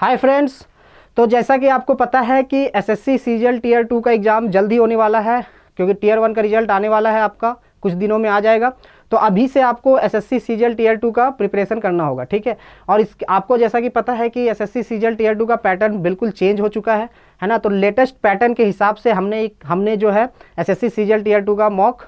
Hi friends, तो जैसा कि आपको पता है कि एसएससी सीजीएल टीयर 2 का एग्ज़ाम जल्दी होने वाला है, क्योंकि टीयर 1 का रिजल्ट आने वाला है, आपका कुछ दिनों में आ जाएगा। तो अभी से आपको एसएससी सीजीएल टीयर 2 का प्रिपरेशन करना होगा, ठीक है। और इस आपको जैसा कि पता है कि एसएससी सीजीएल टीयर 2 का पैटर्न बिल्कुल चेंज हो चुका है ना। तो लेटेस्ट पैटर्न के हिसाब से हमने जो है एसएससी सीजीएल टीयर 2 का मॉक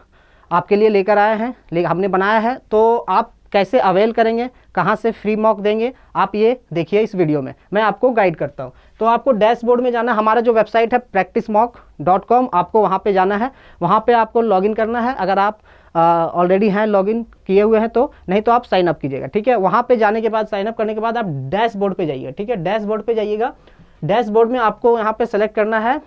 आपके लिए लेकर आए हैं, हमने बनाया है। तो आप कैसे अवेल करेंगे, कहाँ से फ्री मॉक देंगे, आप ये देखिए इस वीडियो में, मैं आपको गाइड करता हूँ। तो आपको डैशबोर्ड में जाना, हमारा जो वेबसाइट है practicemock.com, आपको वहाँ पे जाना है। वहाँ पे आपको लॉगिन करना है, अगर आप ऑलरेडी हैं लॉगिन किए हुए हैं तो, नहीं तो आप साइन अप कीजिएगा, ठीक है। वहाँ पे जाने के बाद, साइन अप करने के बाद आप डैशबोर्ड पे जाइए, ठीक है। डैशबोर्ड पे जाइएगा। डैशबोर्ड में आपको यहाँ पे सेलेक्ट करना है,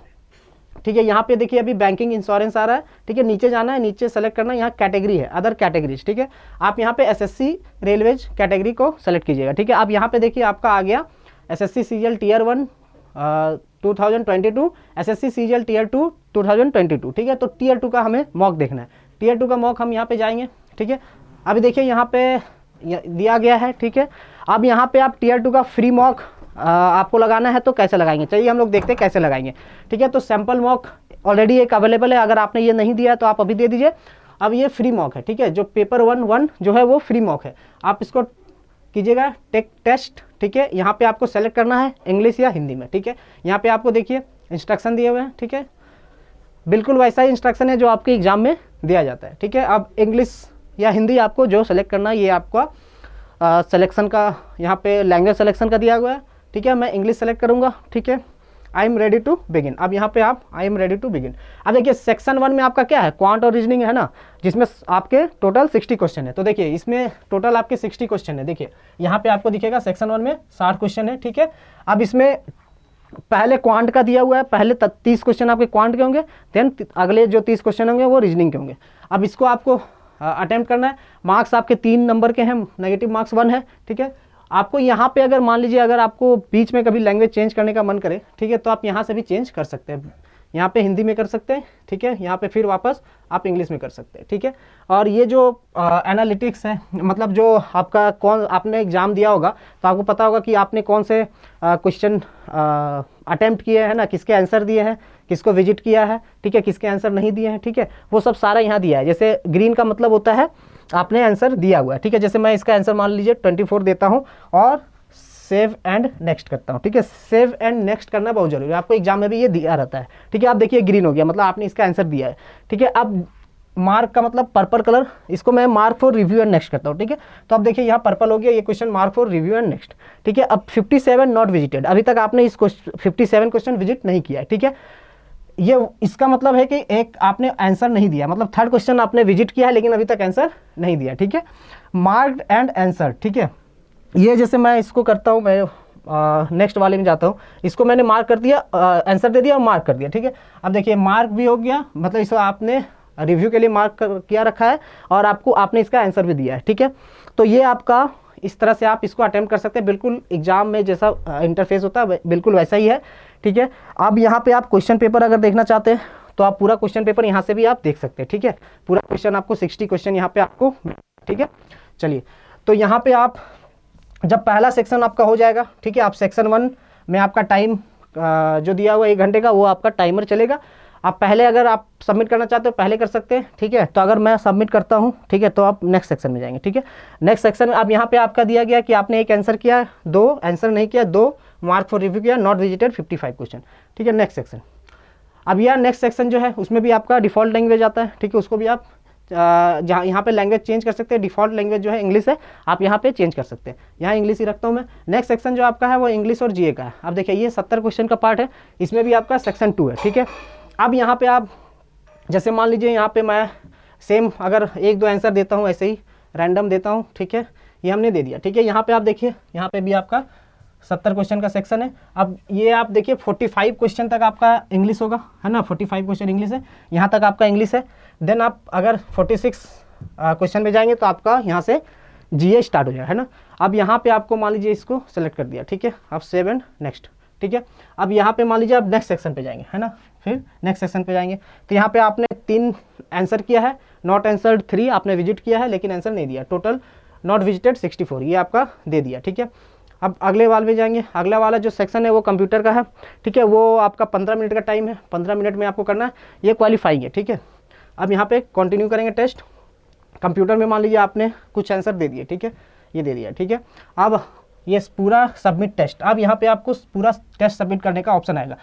ठीक है। यहाँ पे देखिए अभी बैंकिंग इंश्योरेंस आ रहा है, ठीक है। नीचे जाना है, नीचे सेलेक्ट करना है, यहाँ कैटेगरी है अदर कैटेगरीज, ठीक है। आप यहाँ पे एसएससी रेलवेज कैटेगरी को सेलेक्ट कीजिएगा, ठीक है। अब यहाँ पे देखिए आपका आ गया SSC CGL tier 1 2022, SSC CGL tier 2 2022, ठीक है। तो टीयर 2 का हमें मॉक देखना है। टीयर 2 का मॉक हम यहाँ पे जाएंगे, ठीक है। अभी देखिए यहाँ पे दिया गया है, ठीक है। अब यहाँ पे आप टीयर 2 का फ्री मॉक आपको लगाना है, तो कैसे लगाएंगे, चलिए हम लोग देखते हैं कैसे लगाएंगे, ठीक है। तो सैम्पल मॉक ऑलरेडी एक अवेलेबल है, अगर आपने ये नहीं दिया है तो आप अभी दे दीजिए। अब ये फ्री मॉक है, ठीक है। जो पेपर 1 जो है वो फ्री मॉक है, आप इसको कीजिएगा टेक टेस्ट, ठीक है। यहाँ पे आपको सेलेक्ट करना है इंग्लिश या हिंदी में, ठीक है। यहाँ पे आपको देखिए इंस्ट्रक्शन दिए हुए हैं, ठीक है। बिल्कुल वैसा ही इंस्ट्रक्शन है जो आपके एग्जाम में दिया जाता है, ठीक है। अब इंग्लिश या हिंदी आपको जो सेलेक्ट करना है, ये आपका सिलेक्शन का यहाँ पे लैंग्वेज सिलेक्शन का दिया हुआ है, ठीक है। मैं इंग्लिश सेलेक्ट करूँगा, ठीक है। I am ready to begin. अब यहाँ पे आप I am ready to begin. अब देखिए सेक्शन 1 में आपका क्या है, क्वांट और रीजनिंग है ना, जिसमें आपके टोटल 60 क्वेश्चन है। तो देखिए इसमें टोटल आपके 60 क्वेश्चन है। देखिए यहाँ पे आपको दिखेगा सेक्शन 1 में 60 क्वेश्चन है, ठीक है। अब इसमें पहले क्वांट का दिया हुआ है, पहले 30 क्वेश्चन आपके क्वांट के होंगे, देन अगले जो 30 क्वेश्चन होंगे वो रीजनिंग के होंगे। अब इसको आपको अटेम्प्ट करना है। मार्क्स आपके 3 नंबर के हैं, नेगेटिव मार्क्स 1 है, ठीक है। आपको यहाँ पे अगर मान लीजिए अगर आपको बीच में कभी लैंग्वेज चेंज करने का मन करे, ठीक है, तो आप यहाँ से भी चेंज कर सकते हैं। यहाँ पे हिंदी में कर सकते हैं, ठीक है। यहाँ पे फिर वापस आप इंग्लिश में कर सकते हैं, ठीक है। और ये जो एनालिटिक्स है, मतलब जो आपका आपने एग्जाम दिया होगा तो आपको पता होगा कि आपने कौन से क्वेश्चन अटेम्प्ट किए हैं ना, किसके आंसर दिए हैं, किसको विजिट किया है, ठीक है, किसके आंसर नहीं दिए हैं, ठीक है। वो सब सारा यहाँ दिया है। जैसे ग्रीन का मतलब होता है आपने आंसर दिया हुआ है, ठीक है। जैसे मैं इसका आंसर मान लीजिए 24 देता हूँ और सेव एंड नेक्स्ट करता हूँ, ठीक है। सेव एंड नेक्स्ट करना बहुत जरूरी है, आपको एग्जाम में भी ये दिया रहता है, ठीक है। आप देखिए ग्रीन हो गया, मतलब आपने इसका आंसर दिया है, ठीक है। अब मार्क का मतलब पर्पल कलर, इसको मैं mark for review and next करता हूँ, ठीक है। तो अब देखिए यहाँ पर्पल हो गया, ये question mark for review and next, ठीक है। अब 57 नॉट विजिटेड, अभी तक आपने इस 57 क्वेश्चन विजिट नहीं किया है, ठीक है। ये इसका मतलब है कि एक आपने आंसर नहीं दिया, मतलब 3rd क्वेश्चन आपने विजिट किया है लेकिन अभी तक आंसर नहीं दिया, ठीक है। मार्क्ड एंड आंसर, ठीक है। ये जैसे मैं इसको करता हूँ, मैं नेक्स्ट वाले में जाता हूँ, इसको मैंने मार्क कर दिया, आंसर दे दिया और मार्क कर दिया, ठीक है। अब देखिए मार्क भी हो गया, मतलब इसको आपने रिव्यू के लिए मार्क किया रखा है और आपने इसका आंसर भी दिया है, ठीक है। तो ये आपका इस तरह से आप इसको अटेम्प्ट कर सकते हैं, बिल्कुल एग्जाम में जैसा इंटरफेस होता है बिल्कुल वैसा ही है, ठीक है। अब यहाँ पे आप क्वेश्चन पेपर अगर देखना चाहते हैं तो आप पूरा क्वेश्चन पेपर यहाँ से भी आप देख सकते हैं, ठीक है। पूरा क्वेश्चन आपको 60 क्वेश्चन यहाँ पे आपको, ठीक है। चलिए, तो यहाँ पे आप जब पहला सेक्शन आपका हो जाएगा, ठीक है, आप सेक्शन 1 में आपका टाइम जो दिया हुआ 1 घंटे का, वो आपका टाइमर चलेगा। आप पहले अगर आप सबमिट करना चाहते हो पहले कर सकते हैं, ठीक है। तो अगर मैं सबमिट करता हूं, ठीक है, तो आप नेक्स्ट सेक्शन में जाएंगे, ठीक है। नेक्स्ट सेक्शन में अब यहाँ पे आपका दिया गया कि आपने एक आंसर किया, 2 आंसर नहीं किया, 2 मार्क फॉर रिव्यू किया, नॉट विजिटेड 55 क्वेश्चन, ठीक है। नेक्स्ट सेक्शन, अब यह नेक्स्ट सेक्शन जो है उसमें भी आपका डिफ़ॉल्ट लैंग्वेज आता है, ठीक है। उसको भी आप जहाँ यहाँ पे लैंग्वेज चेंज कर सकते हैं। डिफ़ॉल्ट लैंग्वेज जो है इंग्लिश है, आप यहाँ पे चेंज कर सकते हैं, यहाँ इंग्लिश ही रखता हूँ मैं। नेक्स्ट सेक्शन जो आपका है वो इंग्लिश और जीए का है। अब देखिए ये 70 क्वेश्चन का पार्ट है, इसमें भी आपका सेक्शन 2 है, ठीक है। अब यहाँ पे आप जैसे मान लीजिए यहाँ पे मैं सेम अगर 1-2 आंसर देता हूँ, ऐसे ही रैंडम देता हूँ, ठीक है। ये हमने दे दिया, ठीक है। यहाँ पे आप देखिए, यहाँ पे भी आपका 70 क्वेश्चन का सेक्शन है। अब ये आप देखिए 45 क्वेश्चन तक आपका इंग्लिश होगा, है ना। 45 क्वेश्चन इंग्लिश है, यहाँ तक आपका इंग्लिश है। देन आप अगर 46 क्वेश्चन में जाएंगे तो आपका यहाँ से जीए स्टार्ट हो जाएगा, है ना। अब यहाँ पे आपको मान लीजिए इसको सेलेक्ट कर दिया, ठीक है। अब सेव एंड नेक्स्ट, ठीक है। अब यहाँ पे मान लीजिए आप नेक्स्ट सेक्शन पे जाएंगे, है ना, फिर नेक्स्ट सेक्शन पे जाएंगे तो यहाँ पे आपने 3 आंसर किया है, नॉट आंसर्ड 3 आपने विजिट किया है लेकिन आंसर नहीं दिया, टोटल नॉट विजिटेड 64, ये आपका दे दिया, ठीक है। अब अगले वाले में जाएंगे। अगला वाला जो सेक्शन है वो कंप्यूटर का है, ठीक है। वो आपका 15 मिनट का टाइम है, 15 मिनट में आपको करना है, ये क्वालिफाइंग है, ठीक है। अब यहाँ पे कंटिन्यू करेंगे टेस्ट। कंप्यूटर में मान लीजिए आपने कुछ आंसर दे दिए, ठीक है, ये दे दिया, ठीक है। अब ये पूरा सबमिट टेस्ट, अब यहाँ पे आपको पूरा टेस्ट सबमिट करने का ऑप्शन आएगा,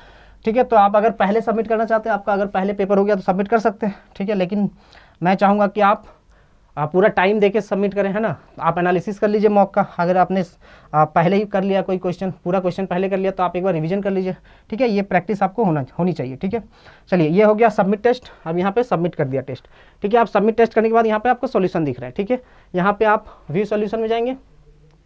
ठीक है। तो आप अगर पहले सबमिट करना चाहते हैं, आपका अगर पहले पेपर हो गया तो सबमिट कर सकते हैं, ठीक है। लेकिन मैं चाहूँगा कि आप पूरा टाइम देके सबमिट करें, है ना। आप एनालिसिस कर लीजिए मॉक का, अगर आपने पहले ही कर लिया कोई क्वेश्चन, पूरा क्वेश्चन पहले कर लिया तो आप एक बार रिवीजन कर लीजिए, ठीक है। ये प्रैक्टिस आपको होनी चाहिए, ठीक है। चलिए ये हो गया सबमिट टेस्ट। अब यहाँ पे सबमिट कर दिया टेस्ट, ठीक है। आप सबमिट टेस्ट करने के बाद यहाँ पे आपको सॉल्यूशन दिख रहा है, ठीक है। यहाँ पे आप व्यू सॉल्यूशन में जाएंगे,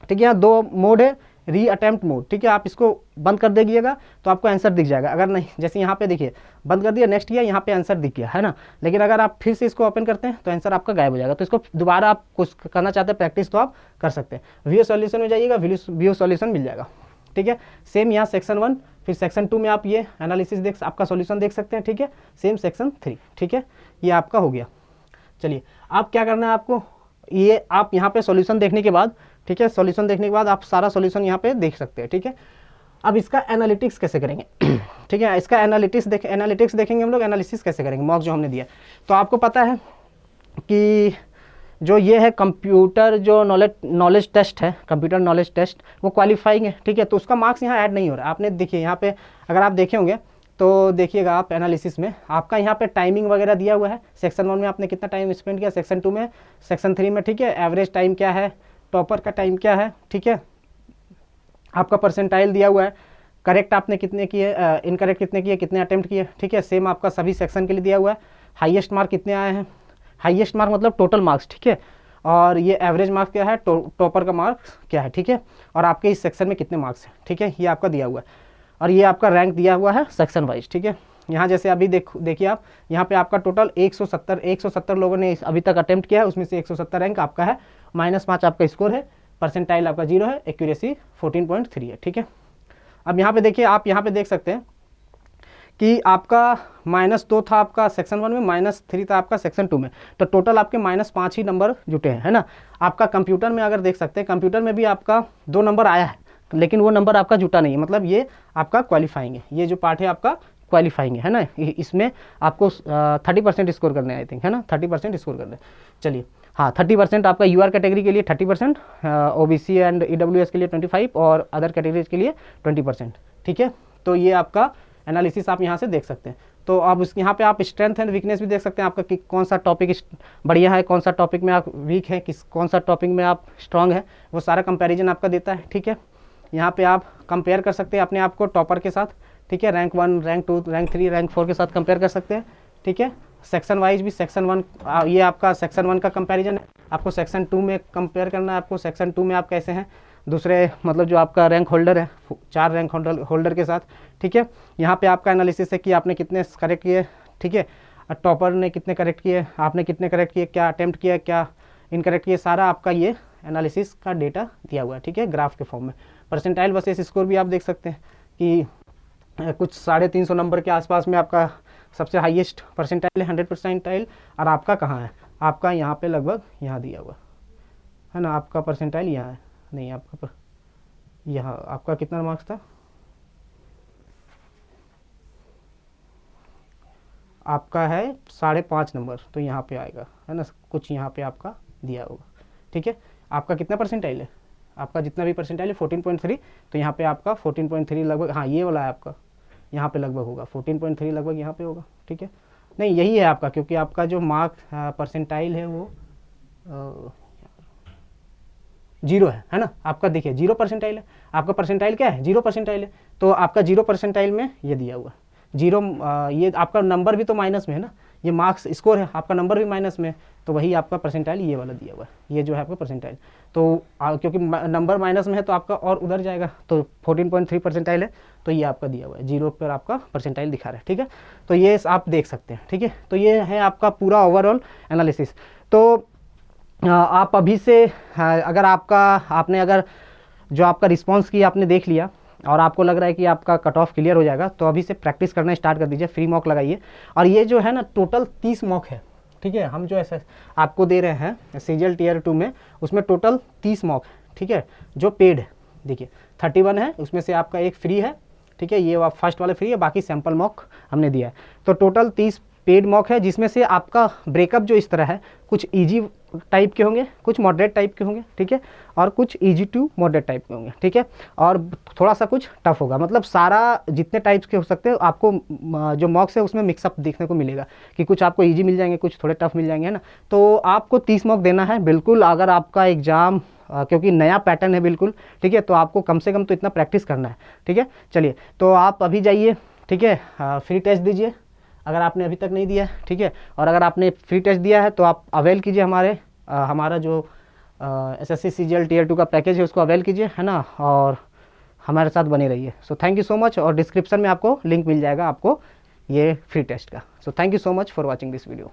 ठीक है। यहाँ 2 मोड है, री अटेम्प्ट मोड, ठीक है। आप इसको बंद कर दीजिएगा तो आपको आंसर दिख जाएगा। अगर नहीं, जैसे यहाँ पे देखिए बंद कर दिया, नेक्स्ट किया, यहाँ पे आंसर दिख गया, है ना। लेकिन अगर आप फिर से इसको ओपन करते हैं तो आंसर आपका गायब हो जाएगा। तो इसको दोबारा आप कुछ करना चाहते हैं प्रैक्टिस तो आप कर सकते हैं। व्यू सॉल्यूशन में जाइएगा, व्यू सॉल्यूशन मिल जाएगा, ठीक है। सेम यहाँ सेक्शन 1, फिर सेक्शन 2 में आप ये एनालिसिस आपका सॉल्यूशन देख सकते हैं, ठीक है। सेम सेक्शन 3, ठीक है। ये आपका हो गया। चलिए आप क्या करना है आपको, ये आप यहाँ पे सॉल्यूशन देखने के बाद, ठीक है, सॉल्यूशन देखने के बाद आप सारा सॉल्यूशन यहाँ पे देख सकते हैं, ठीक है। अब इसका एनालिटिक्स कैसे करेंगे, ठीक है। इसका एनालिटिक्स देखेंगे हम लोग, एनालिसिस कैसे करेंगे मॉक जो हमने दिया। तो आपको पता है कि जो ये है कंप्यूटर जो नॉलेज टेस्ट है, कंप्यूटर नॉलेज टेस्ट, वो क्वालिफाइंग है, ठीक है। तो उसका मार्क्स यहाँ ऐड नहीं हो रहा है। आपने देखिए यहाँ पे अगर आप देखे होंगे तो देखिएगा आप एनालिसिस में आपका यहाँ पे टाइमिंग वगैरह दिया हुआ है। सेक्शन 1 में आपने कितना टाइम स्पेंड किया, सेक्शन 2 में, सेक्शन 3 में, ठीक है। एवरेज टाइम क्या है, टॉपर का टाइम क्या है, ठीक है। आपका परसेंटाइल दिया हुआ है, करेक्ट आपने कितने किए, इनकरेक्ट कितने किए, कितने अटेम्प्ट किए, ठीक है। सेम आपका सभी सेक्शन के लिए दिया हुआ है। हाईएस्ट मार्क कितने आए हैं, हाईएस्ट मार्क मतलब टोटल मार्क्स, ठीक है। और ये एवरेज मार्क्स क्या है, टॉपर का मार्क्स क्या है, ठीक है। और आपके इस सेक्शन में कितने मार्क्स हैं, ठीक है, ये आपका दिया हुआ है। और ये आपका रैंक दिया हुआ है सेक्शन वाइज, ठीक है। यहाँ जैसे अभी देखिए आप, यहाँ पे आपका टोटल 170 लोगों ने अभी तक अटेम्प्ट किया है, उसमें से 170 रैंक आपका है, -5 आपका स्कोर है, परसेंटाइल आपका 0 है, एक्यूरेसी 14.3 है, ठीक है। अब यहाँ पे देखिए, आप यहाँ पे देख सकते हैं कि आपका -2 था आपका सेक्शन 1 में, -3 था आपका सेक्शन 2 में, तो टोटल आपके -5 ही नंबर जुटे हैं, है ना। आपका कंप्यूटर में अगर देख सकते हैं, कंप्यूटर में भी आपका 2 नंबर आया है, लेकिन वो नंबर आपका जुटा नहीं है, मतलब ये आपका क्वालिफाइंग है, ये जो पार्ट है आपका क्वालिफाइंग है ना। इसमें आपको 30% स्कोर करने आई थिंक, है ना, 30% स्कोर करने। चलिए हाँ, 30% आपका यूआर कैटेगरी के लिए 30%, ओबीसी एंड ईडब्ल्यूएस के लिए 25 और अदर कैटेगरीज के लिए 20%, ठीक है। तो ये आपका एनालिसिस आप यहाँ से देख सकते हैं। तो अब यहाँ पे आप स्ट्रेंथ एंड वीकनेस भी देख सकते हैं आपका, कि कौन सा टॉपिक बढ़िया है, कौन सा टॉपिक में आप वीक है, कौन सा टॉपिक में आप स्ट्रांग है, वो सारा कंपैरिजन आपका देता है, ठीक है। यहाँ पे आप कंपेयर कर सकते हैं अपने आप को टॉपर के साथ, ठीक है। रैंक 1, रैंक 2, रैंक 3, रैंक 4 के साथ कंपेयर कर सकते हैं, ठीक है। सेक्शन वाइज भी सेक्शन 1, ये आपका सेक्शन 1 का कंपैरिजन है। आपको सेक्शन 2 में कंपेयर करना है, आपको सेक्शन 2 में आप कैसे हैं दूसरे, मतलब जो आपका रैंक होल्डर है, 4 रैंक होल्डर के साथ, ठीक है। यहाँ पे आपका एनालिसिस है कि आपने कितने करेक्ट किए, ठीक है। टॉपर ने कितने करेक्ट किए, आपने कितने करेक्ट किए, क्या अटेम्प्ट किया, क्या इनकरेक्ट किए, सारा आपका ये एनालिसिस का डेटा दिया हुआ है, ठीक है, ग्राफ के फॉर्म में। परसेंटाइल वर्सेस स्कोर भी आप देख सकते हैं कि कुछ 350 नंबर के आसपास में आपका सबसे हाईएस्ट परसेंटाइल है, 100 परसेंटाइल। और आपका कहाँ है, आपका यहाँ पे लगभग यहाँ दिया हुआ है ना, आपका परसेंटाइल यहाँ है, नहीं आपका यहाँ आपका कितना मार्क्स था, आपका है 5.5 नंबर, तो यहाँ पे आएगा, है ना, कुछ यहाँ पे आपका दिया होगा, ठीक है। आपका कितना परसेंटाइल है, आपका जितना भी परसेंटाइल है 14.3, तो यहाँ पे आपका 14.3 लगभग, हाँ ये वाला है आपका, यहाँ पे लगभग होगा 14.3 लगभग यहाँ पे होगा, ठीक है। नहीं यही है आपका, क्योंकि आपका जो मार्क परसेंटाइल है वो 0 है ना। आपका देखिए 0 परसेंटाइल है, आपका परसेंटाइल क्या है, 0 परसेंटाइल है, तो आपका 0 परसेंटाइल में ये दिया हुआ 0, ये आपका नंबर भी तो माइनस में है ना, ये मार्क्स स्कोर है, आपका नंबर भी माइनस में, तो वही आपका परसेंटाइल ये वाला दिया हुआ है, ये जो है आपका परसेंटाइल। तो क्योंकि नंबर माइनस में है तो आपका और उधर जाएगा, तो 14.3 परसेंटाइल है, तो ये आपका दिया हुआ है, 0 पर आपका परसेंटाइल दिखा रहा है, ठीक है। तो ये आप देख सकते हैं, ठीक है। तो ये है आपका पूरा ओवरऑल एनालिसिस। तो आप अभी से अगर आपने अगर जो आपका रिस्पॉन्स की आपने देख लिया और आपको लग रहा है कि आपका कट ऑफ क्लियर हो जाएगा, तो अभी से प्रैक्टिस करना स्टार्ट कर दीजिए, फ्री मॉक लगाइए। और ये जो है ना टोटल 30 मॉक है, ठीक है। हम जो ऐसा आपको दे रहे हैं सीजीएल टीयर 2 में, उसमें टोटल 30 मॉक है, ठीक है, जो पेड है, देखिए 31 है, उसमें से आपका एक फ्री है, ठीक है, ये फर्स्ट वाला फ्री है, बाकी सैम्पल मॉक हमने दिया है। तो टोटल 30 पेड मॉक है, जिसमें से आपका ब्रेकअप जो इस तरह है, कुछ ईजी टाइप के होंगे, कुछ मॉडरेट टाइप के होंगे, ठीक है, और कुछ ईजी टू मॉडरेट टाइप के होंगे, ठीक है, और थोड़ा सा कुछ टफ होगा। मतलब सारा जितने टाइप्स के हो सकते हैं आपको जो मॉक्स है उसमें मिक्सअप देखने को मिलेगा कि कुछ आपको ईजी मिल जाएंगे, कुछ थोड़े टफ मिल जाएंगे, है ना। तो आपको 30 मॉक देना है बिल्कुल, अगर आपका एग्ज़ाम क्योंकि नया पैटर्न है बिल्कुल, ठीक है, तो आपको कम से कम तो इतना प्रैक्टिस करना है, ठीक है। चलिए, तो आप अभी जाइए, ठीक है, फ्री टेस्ट दीजिए अगर आपने अभी तक नहीं दिया है, ठीक है, और अगर आपने फ्री टेस्ट दिया है तो आप अवेल कीजिए हमारा जो SSC CGL Tier 2 का पैकेज है उसको अवेल कीजिए, है ना, और हमारे साथ बने रहिए। So thank you so much, और डिस्क्रिप्शन में आपको लिंक मिल जाएगा आपको ये फ्री टेस्ट का। So thank you so much for watching this video.